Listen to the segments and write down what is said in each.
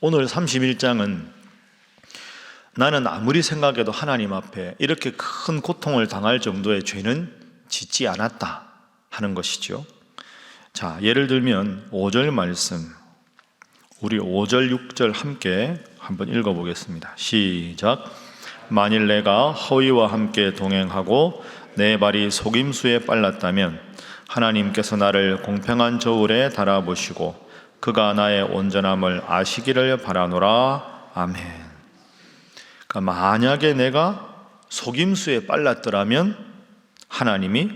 오늘 31장은 나는 아무리 생각해도 하나님 앞에 이렇게 큰 고통을 당할 정도의 죄는 짓지 않았다 하는 것이죠. 자, 예를 들면 5절 말씀, 우리 5절, 6절 함께 한번 읽어보겠습니다. 시작. 만일 내가 허위와 함께 동행하고 내 발이 속임수에 빨랐다면 하나님께서 나를 공평한 저울에 달아보시고 그가 나의 온전함을 아시기를 바라노라. 아멘. 그러니까 만약에 내가 속임수에 빨랐더라면 하나님이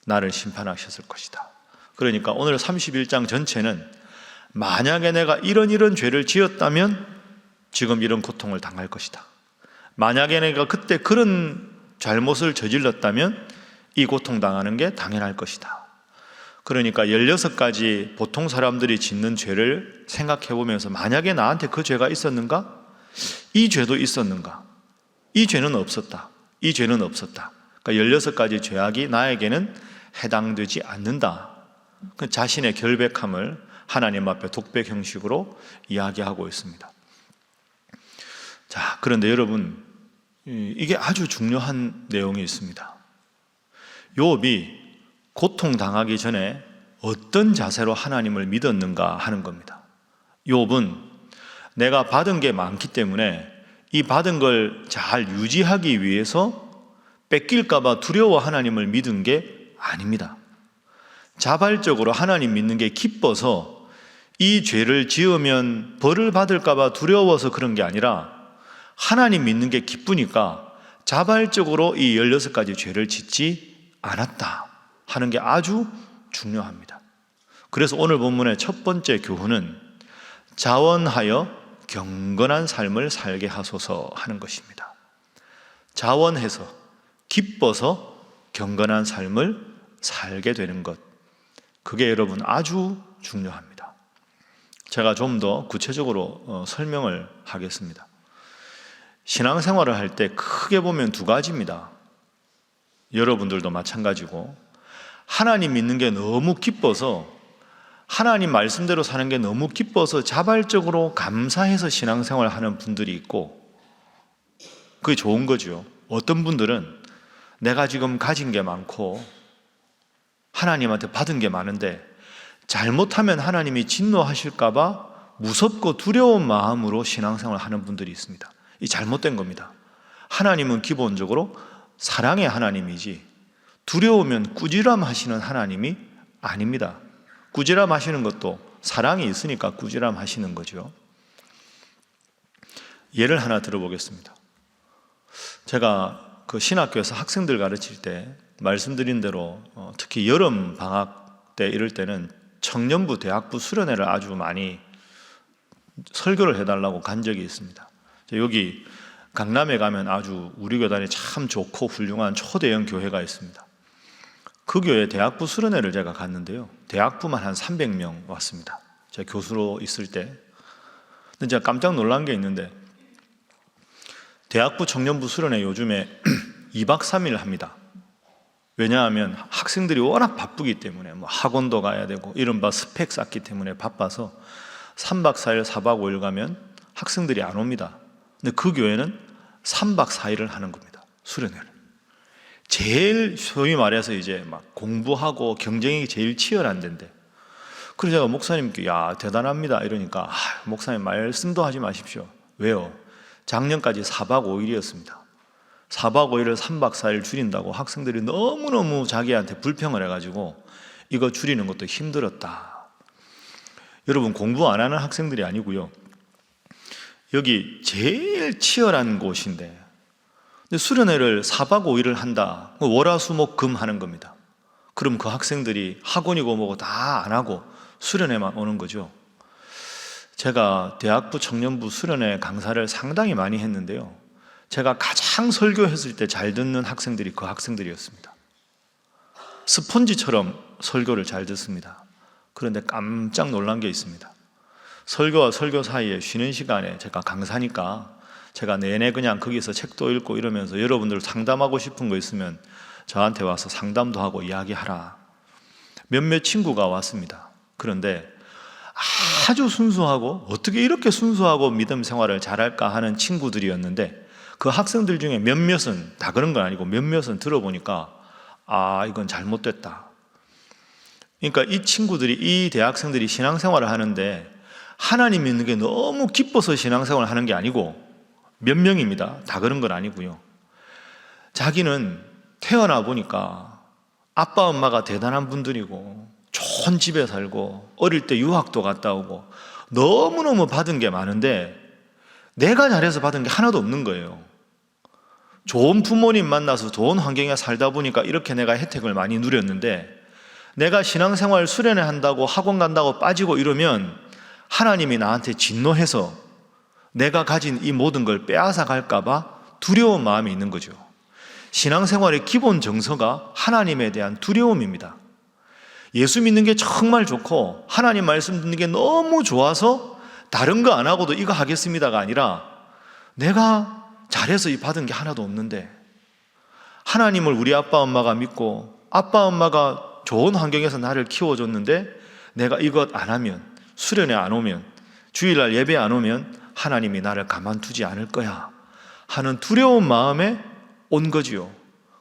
나를 심판하셨을 것이다. 그러니까 오늘 31장 전체는 만약에 내가 이런 죄를 지었다면 지금 이런 고통을 당할 것이다. 만약에 내가 그때 그런 잘못을 저질렀다면 이 고통당하는 게 당연할 것이다. 그러니까 16가지 보통 사람들이 짓는 죄를 생각해 보면서 만약에 나한테 그 죄가 있었는가? 이 죄도 있었는가? 이 죄는 없었다. 이 죄는 없었다. 그러니까 16가지 죄악이 나에게는 해당되지 않는다. 자신의 결백함을 하나님 앞에 독백 형식으로 이야기하고 있습니다. 자, 그런데 여러분, 이게 아주 중요한 내용이 있습니다. 욥이 고통당하기 전에 어떤 자세로 하나님을 믿었는가 하는 겁니다. 욥은 내가 받은 게 많기 때문에 이 받은 걸 잘 유지하기 위해서 뺏길까 봐 두려워 하나님을 믿은 게 아닙니다. 자발적으로 하나님 믿는 게 기뻐서 이 죄를 지으면 벌을 받을까 봐 두려워서 그런 게 아니라 하나님 믿는 게 기쁘니까 자발적으로 이 16가지 죄를 짓지 않았다 하는 게 아주 중요합니다. 그래서 오늘 본문의 첫 번째 교훈은 자원하여 경건한 삶을 살게 하소서 하는 것입니다. 자원해서 기뻐서 경건한 삶을 살게 되는 것, 그게 여러분 아주 중요합니다. 제가 좀 더 구체적으로 설명을 하겠습니다. 신앙생활을 할 때 크게 보면 두 가지입니다. 여러분들도 마찬가지고, 하나님 믿는 게 너무 기뻐서, 하나님 말씀대로 사는 게 너무 기뻐서 자발적으로 감사해서 신앙생활을 하는 분들이 있고, 그게 좋은 거죠. 어떤 분들은 내가 지금 가진 게 많고 하나님한테 받은 게 많은데 잘못하면 하나님이 진노하실까 봐 무섭고 두려운 마음으로 신앙생활을 하는 분들이 있습니다. 이 잘못된 겁니다. 하나님은 기본적으로 사랑의 하나님이지 두려우면 꾸지람 하시는 하나님이 아닙니다. 꾸지람 하시는 것도 사랑이 있으니까 꾸지람 하시는 거죠. 예를 하나 들어보겠습니다. 제가 그 신학교에서 학생들 가르칠 때 말씀드린 대로 특히 여름 방학 때 이럴 때는 청년부, 대학부 수련회를 아주 많이 설교를 해달라고 간 적이 있습니다. 여기 강남에 가면 아주 우리 교단이 참 좋고 훌륭한 초대형 교회가 있습니다. 그 교회 대학부 수련회를 제가 갔는데요, 대학부만 한 300명 왔습니다. 제가 교수로 있을 때. 근데 제가 깜짝 놀란 게 있는데, 대학부 청년부 수련회 요즘에 2박 3일 합니다. 왜냐하면 학생들이 워낙 바쁘기 때문에 학원도 가야 되고 이른바 스펙 쌓기 때문에 바빠서 3박 4일, 4박 5일 가면 학생들이 안 옵니다. 근데 그 교회는 3박 4일을 하는 겁니다. 수련회를. 제일 소위 말해서 이제 막 공부하고 경쟁이 제일 치열한 데인데, 그래서 제가 목사님께 야 대단합니다 이러니까 목사님 말씀도 하지 마십시오. 왜요? 작년까지 4박 5일이었습니다. 4박 5일을 3박 4일 줄인다고 학생들이 너무너무 자기한테 불평을 해가지고 이거 줄이는 것도 힘들었다. 여러분, 공부 안 하는 학생들이 아니고요, 여기 제일 치열한 곳인데 근데 수련회를 4박 5일을 한다. 월화수목금 하는 겁니다. 그럼 그 학생들이 학원이고 뭐고 다 안 하고 수련회만 오는 거죠. 제가 대학부 청년부 수련회 강사를 상당히 많이 했는데요, 제가 가장 설교했을 때 잘 듣는 학생들이 그 학생들이었습니다. 스폰지처럼 설교를 잘 듣습니다. 그런데 깜짝 놀란 게 있습니다. 설교와 설교 사이에 쉬는 시간에 제가 강사니까 제가 내내 그냥 거기서 책도 읽고 이러면서 여러분들 상담하고 싶은 거 있으면 저한테 와서 상담도 하고 이야기하라. 몇몇 친구가 왔습니다. 그런데 아주 순수하고 어떻게 이렇게 순수하고 믿음 생활을 잘할까 하는 친구들이었는데 그 학생들 중에 몇몇은, 다 그런 건 아니고 몇몇은 들어보니까 이건 잘못됐다. 그러니까 이 친구들이, 이 대학생들이 신앙생활을 하는데 하나님 믿는 게 너무 기뻐서 신앙생활을 하는 게 아니고, 몇 명입니다. 다 그런 건 아니고요. 자기는 태어나 보니까 아빠 엄마가 대단한 분들이고 좋은 집에 살고 어릴 때 유학도 갔다 오고 너무너무 받은 게 많은데 내가 잘해서 받은 게 하나도 없는 거예요. 좋은 부모님 만나서 좋은 환경에 살다 보니까 이렇게 내가 혜택을 많이 누렸는데, 내가 신앙생활 수련회 한다고 학원 간다고 빠지고 이러면 하나님이 나한테 진노해서 내가 가진 이 모든 걸 빼앗아 갈까 봐 두려운 마음이 있는 거죠. 신앙생활의 기본 정서가 하나님에 대한 두려움입니다. 예수 믿는 게 정말 좋고 하나님 말씀 듣는 게 너무 좋아서 다른 거 안 하고도 이거 하겠습니다가 아니라, 내가 잘해서 이 받은 게 하나도 없는데 하나님을 우리 아빠 엄마가 믿고 아빠 엄마가 좋은 환경에서 나를 키워줬는데 내가 이것 안 하면, 수련회 안 오면, 주일날 예배 안 오면 하나님이 나를 가만두지 않을 거야 하는 두려운 마음에 온 거지요.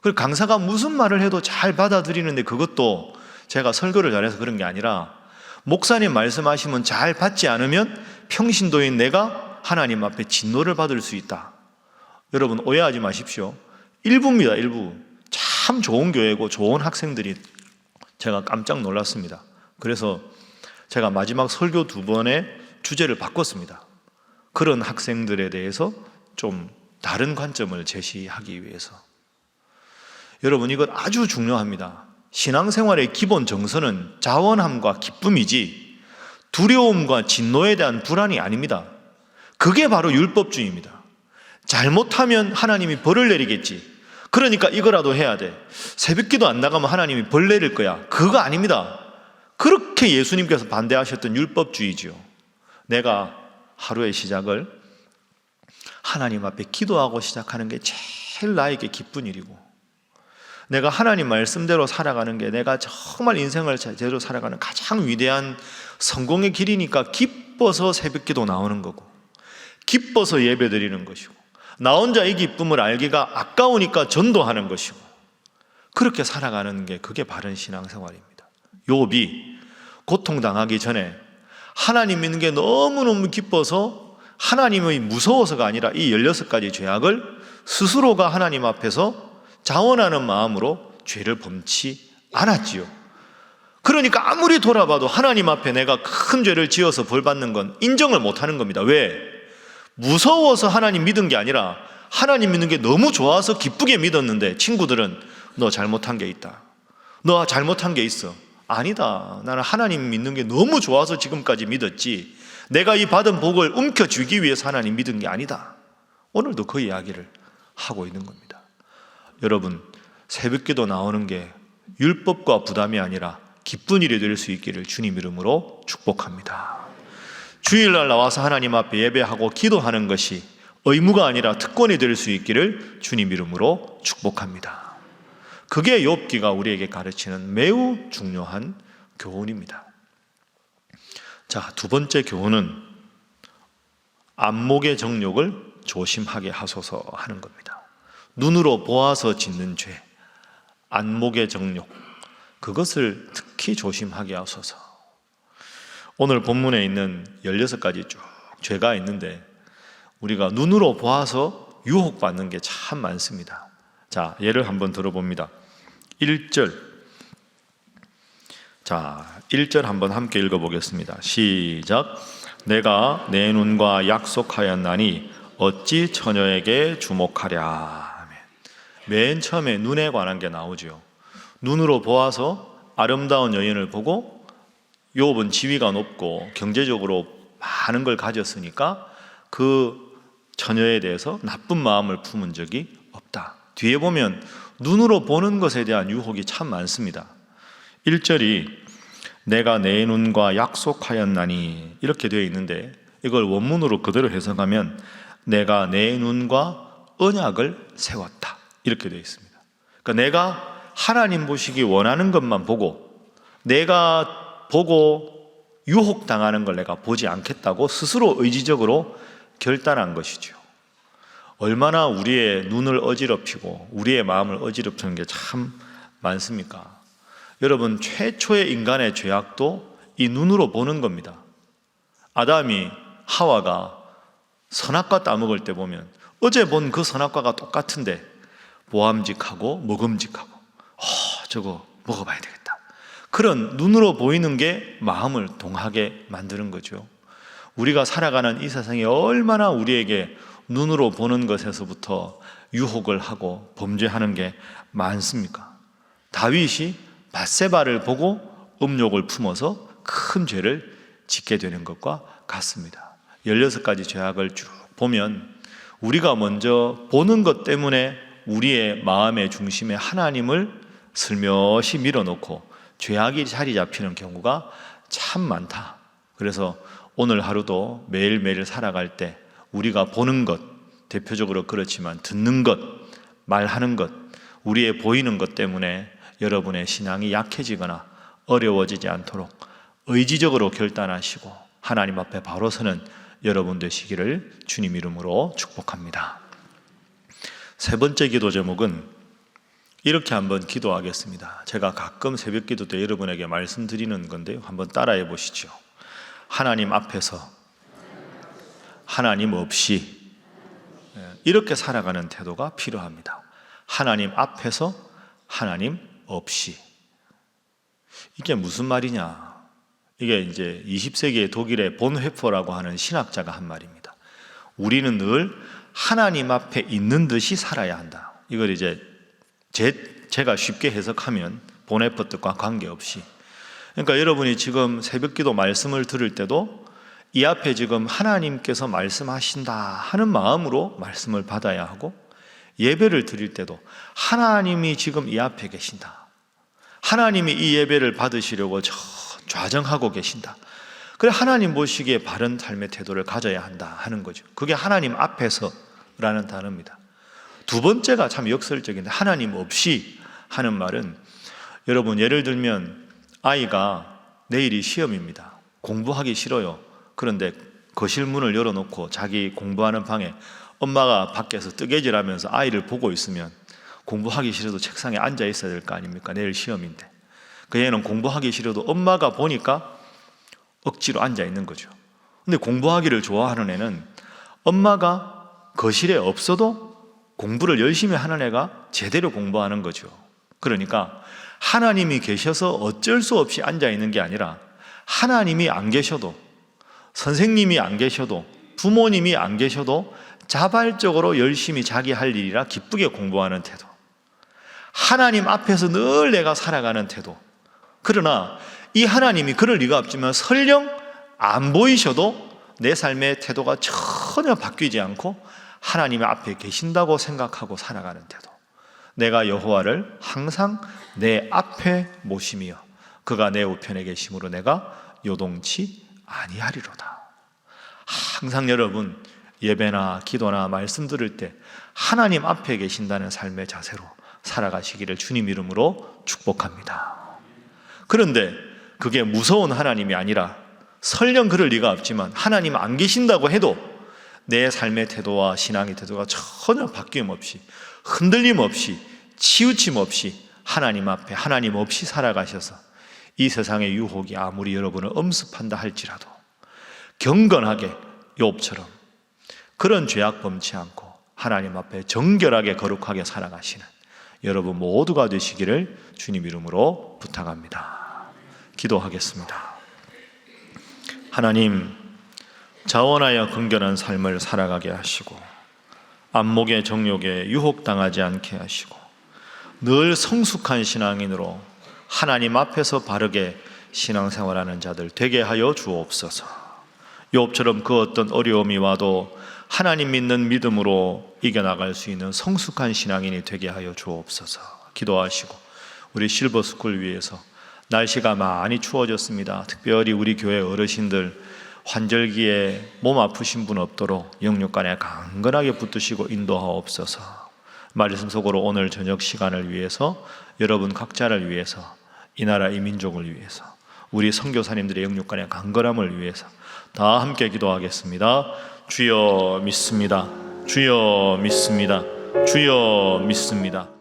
그리고 강사가 무슨 말을 해도 잘 받아들이는데, 그것도 제가 설교를 잘해서 그런 게 아니라 목사님 말씀하시면 잘 받지 않으면 평신도인 내가 하나님 앞에 진노를 받을 수 있다. 여러분 오해하지 마십시오. 일부입니다. 일부. 참 좋은 교회고 좋은 학생들이, 제가 깜짝 놀랐습니다. 그래서 제가 마지막 설교 2번의 주제를 바꿨습니다. 그런 학생들에 대해서 좀 다른 관점을 제시하기 위해서. 여러분 이건 아주 중요합니다. 신앙생활의 기본 정서는 자원함과 기쁨이지 두려움과 진노에 대한 불안이 아닙니다. 그게 바로 율법주의입니다. 잘못하면 하나님이 벌을 내리겠지, 그러니까 이거라도 해야 돼, 새벽기도 안 나가면 하나님이 벌 내릴 거야, 그거 아닙니다. 그렇게 예수님께서 반대하셨던 율법주의지요. 내가 하루의 시작을 하나님 앞에 기도하고 시작하는 게 제일 나에게 기쁜 일이고, 내가 하나님 말씀대로 살아가는 게 내가 정말 인생을 제대로 살아가는 가장 위대한 성공의 길이니까 기뻐서 새벽기도 나오는 거고, 기뻐서 예배드리는 것이고, 나 혼자 이 기쁨을 알기가 아까우니까 전도하는 것이고, 그렇게 살아가는 게 그게 바른 신앙생활입니다. 욥이 고통당하기 전에 하나님 믿는 게 너무너무 기뻐서 하나님이 무서워서가 아니라 이 16가지 죄악을 스스로가 하나님 앞에서 자원하는 마음으로 죄를 범치 않았지요. 그러니까 아무리 돌아봐도 하나님 앞에 내가 큰 죄를 지어서 벌 받는 건 인정을 못하는 겁니다. 왜? 무서워서 하나님 믿은 게 아니라 하나님 믿는 게 너무 좋아서 기쁘게 믿었는데, 친구들은 너 잘못한 게 있다, 너 잘못한 게 있어. 아니다, 나는 하나님 믿는 게 너무 좋아서 지금까지 믿었지 내가 이 받은 복을 움켜쥐기 위해서 하나님 믿은 게 아니다. 오늘도 그 이야기를 하고 있는 겁니다. 여러분 새벽기도 나오는 게 율법과 부담이 아니라 기쁜 일이 될 수 있기를 주님 이름으로 축복합니다. 주일날 나와서 하나님 앞에 예배하고 기도하는 것이 의무가 아니라 특권이 될 수 있기를 주님 이름으로 축복합니다. 그게 욥기가 우리에게 가르치는 매우 중요한 교훈입니다. 자, 2번째 교훈은 안목의 정욕을 조심하게 하소서 하는 겁니다. 눈으로 보아서 짓는 죄, 안목의 정욕, 그것을 특히 조심하게 하소서. 오늘 본문에 있는 16가지 쭉 죄가 있는데 우리가 눈으로 보아서 유혹받는 게 참 많습니다. 자, 예를 한번 들어봅니다. 1절. 자, 1절 한번 함께 읽어보겠습니다. 시작. 내가 내 눈과 약속하였나니 어찌 처녀에게 주목하랴. 맨 처음에 눈에 관한 게 나오죠. 눈으로 보아서 아름다운 여인을 보고, 욥은 지위가 높고 경제적으로 많은 걸 가졌으니까 그 처녀에 대해서 나쁜 마음을 품은 적이 없다. 뒤에 보면 눈으로 보는 것에 대한 유혹이 참 많습니다. 1절이 내가 내 눈과 약속하였나니 이렇게 되어 있는데, 이걸 원문으로 그대로 해석하면 내가 내 눈과 언약을 세웠다 이렇게 되어 있습니다. 그러니까 내가 하나님 보시기 원하는 것만 보고, 내가 보고 유혹당하는 걸 내가 보지 않겠다고 스스로 의지적으로 결단한 것이죠. 얼마나 우리의 눈을 어지럽히고 우리의 마음을 어지럽히는 게 참 많습니까? 여러분, 최초의 인간의 죄악도 이 눈으로 보는 겁니다. 아담이 하와가 선악과 따먹을 때 보면 어제 본 그 선악과가 똑같은데 보암직하고 먹음직하고 저거 먹어봐야 되겠다. 그런 눈으로 보이는 게 마음을 동하게 만드는 거죠. 우리가 살아가는 이 세상이 얼마나 우리에게 눈으로 보는 것에서부터 유혹을 하고 범죄하는 게 많습니까? 다윗이 밧세바를 보고 음욕을 품어서 큰 죄를 짓게 되는 것과 같습니다. 16가지 죄악을 쭉 보면 우리가 먼저 보는 것 때문에 우리의 마음의 중심에 하나님을 슬며시 밀어놓고 죄악이 자리 잡히는 경우가 참 많다. 그래서 오늘 하루도 매일매일 살아갈 때 우리가 보는 것, 대표적으로 그렇지만 듣는 것, 말하는 것, 우리의 보이는 것 때문에 여러분의 신앙이 약해지거나 어려워지지 않도록 의지적으로 결단하시고 하나님 앞에 바로 서는 여러분 되시기를 주님 이름으로 축복합니다. 세 번째 기도 제목은 이렇게 한번 기도하겠습니다. 제가 가끔 새벽 기도 때 여러분에게 말씀드리는 건데요. 한번 따라해 보시죠. 하나님 앞에서 하나님 없이 이렇게 살아가는 태도가 필요합니다. 하나님 앞에서 하나님 없이. 이게 무슨 말이냐? 이게 이제 20세기의 독일의 본회퍼라고 하는 신학자가 한 말입니다. 우리는 늘 하나님 앞에 있는 듯이 살아야 한다. 이걸 이제 제가 쉽게 해석하면 본회퍼 뜻과 관계없이, 그러니까 여러분이 지금 새벽기도 말씀을 들을 때도 이 앞에 지금 하나님께서 말씀하신다 하는 마음으로 말씀을 받아야 하고, 예배를 드릴 때도 하나님이 지금 이 앞에 계신다, 하나님이 이 예배를 받으시려고 좌정하고 계신다, 그래 하나님 보시기에 바른 삶의 태도를 가져야 한다 하는 거죠. 그게 하나님 앞에서라는 단어입니다. 두 번째가 참 역설적인데, 하나님 없이 하는 말은, 여러분 예를 들면 아이가 내일이 시험입니다. 공부하기 싫어요. 그런데 거실 문을 열어놓고 자기 공부하는 방에 엄마가 밖에서 뜨개질하면서 아이를 보고 있으면 공부하기 싫어도 책상에 앉아 있어야 될 거 아닙니까? 내일 시험인데. 그 애는 공부하기 싫어도 엄마가 보니까 억지로 앉아 있는 거죠. 근데 공부하기를 좋아하는 애는 엄마가 거실에 없어도 공부를 열심히 하는 애가 제대로 공부하는 거죠. 그러니까 하나님이 계셔서 어쩔 수 없이 앉아 있는 게 아니라, 하나님이 안 계셔도, 선생님이 안 계셔도, 부모님이 안 계셔도 자발적으로 열심히 자기 할 일이라 기쁘게 공부하는 태도, 하나님 앞에서 늘 내가 살아가는 태도. 그러나 이 하나님이 그럴 리가 없지만 설령 안 보이셔도 내 삶의 태도가 전혀 바뀌지 않고 하나님 앞에 계신다고 생각하고 살아가는 태도. 내가 여호와를 항상 내 앞에 모시며 그가 내 우편에 계심으로 내가 요동치 아니하리로다. 항상 여러분 예배나 기도나 말씀 들을 때 하나님 앞에 계신다는 삶의 자세로 살아가시기를 주님 이름으로 축복합니다. 그런데 그게 무서운 하나님이 아니라, 설령 그럴 리가 없지만 하나님 안 계신다고 해도 내 삶의 태도와 신앙의 태도가 전혀 바뀜 없이, 흔들림 없이, 치우침 없이 하나님 앞에 하나님 없이 살아가셔서 이 세상의 유혹이 아무리 여러분을 엄습한다 할지라도 경건하게 욥처럼 그런 죄악 범치 않고 하나님 앞에 정결하게 거룩하게 살아가시는 여러분 모두가 되시기를 주님 이름으로 부탁합니다. 기도하겠습니다. 하나님, 자원하여 긍견한 삶을 살아가게 하시고 안목의 정욕에 유혹당하지 않게 하시고 늘 성숙한 신앙인으로 하나님 앞에서 바르게 신앙생활하는 자들 되게 하여 주옵소서. 욥처럼 그 어떤 어려움이 와도 하나님 믿는 믿음으로 이겨나갈 수 있는 성숙한 신앙인이 되게 하여 주옵소서. 기도하시고 우리 실버스쿨 위해서, 날씨가 많이 추워졌습니다. 특별히 우리 교회 어르신들 환절기에 몸 아프신 분 없도록 영육간에 강건하게 붙드시고 인도하옵소서. 말씀 속으로 오늘 저녁 시간을 위해서, 여러분 각자를 위해서, 이 나라 이 민족을 위해서, 우리 선교사님들의 영육간의 강건함을 위해서 다 함께 기도하겠습니다. 주여 믿습니다. 주여 믿습니다. 주여 믿습니다.